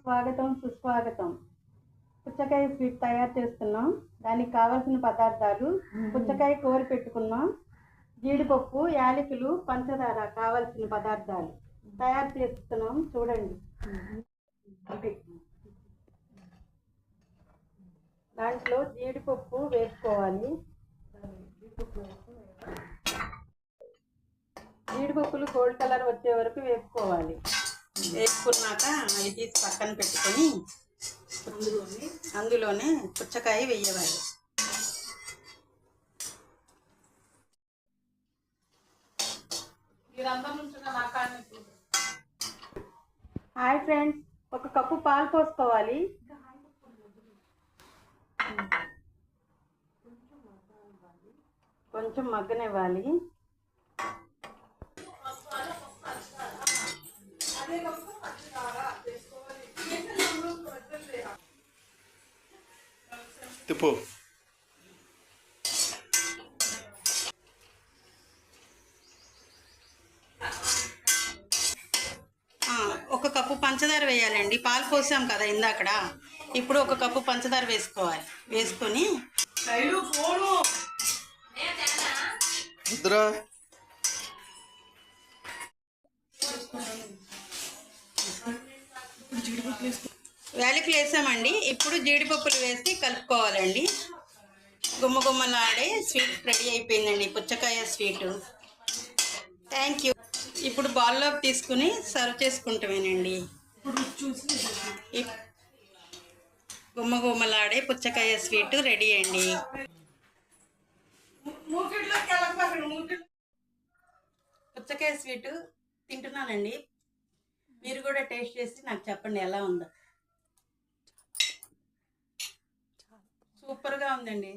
స్వాగతం సుస్వాగతం. పుచ్చకాయ స్వీట్ తయారు చేస్తున్నాం. దానికి కావాల్సిన పదార్థాలు: పుచ్చకాయ కూర పెట్టుకున్నాం, జీడిపప్పు, యాలకులు, పంచదార కావాల్సిన పదార్థాలు తయారు చేస్తున్నాం. చూడండి. దాంట్లో జీడిపప్పు వేసుకోవాలి. జీడిపప్పులు గోల్డ్ కలర్ వచ్చే వరకు వేసుకోవాలి. వేసుకున్నాక అవి తీసి పక్కన పెట్టుకొని అందులోనే పుచ్చకాయ వేయవాలి. హాయ్ ఫ్రెండ్స్, ఒక కప్పు పాలు పోసుకోవాలి. కొంచెం మగ్గనివ్వాలి. తిప్పు. ఒక కప్పు పంచదార వేయాలండి. పాలు పోసాం కదా ఇందాకడ. ఇప్పుడు ఒక కప్పు పంచదార వేసుకోవాలి. వేసుకొని యాలకులు వేసామండి. ఇప్పుడు జీడిపప్పులు వేసి కలుపుకోవాలండి. గుమ్మగుమ్మలాడే స్వీట్ రెడీ అయిపోయిందండి, పుచ్చకాయ స్వీటు. Thank you. ఇప్పుడు బౌల్లోకి తీసుకుని సర్వ్ చేసుకుంటామేనండి. గుమ్మగుమ్మలాడే పుచ్చకాయ స్వీటు రెడీ అండి. పుచ్చకాయ స్వీటు తింటున్నానండి. మీరు కూడా టేస్ట్ చేసి నాకు చెప్పండి ఎలా ఉందో. సూపర్గా ఉందండి.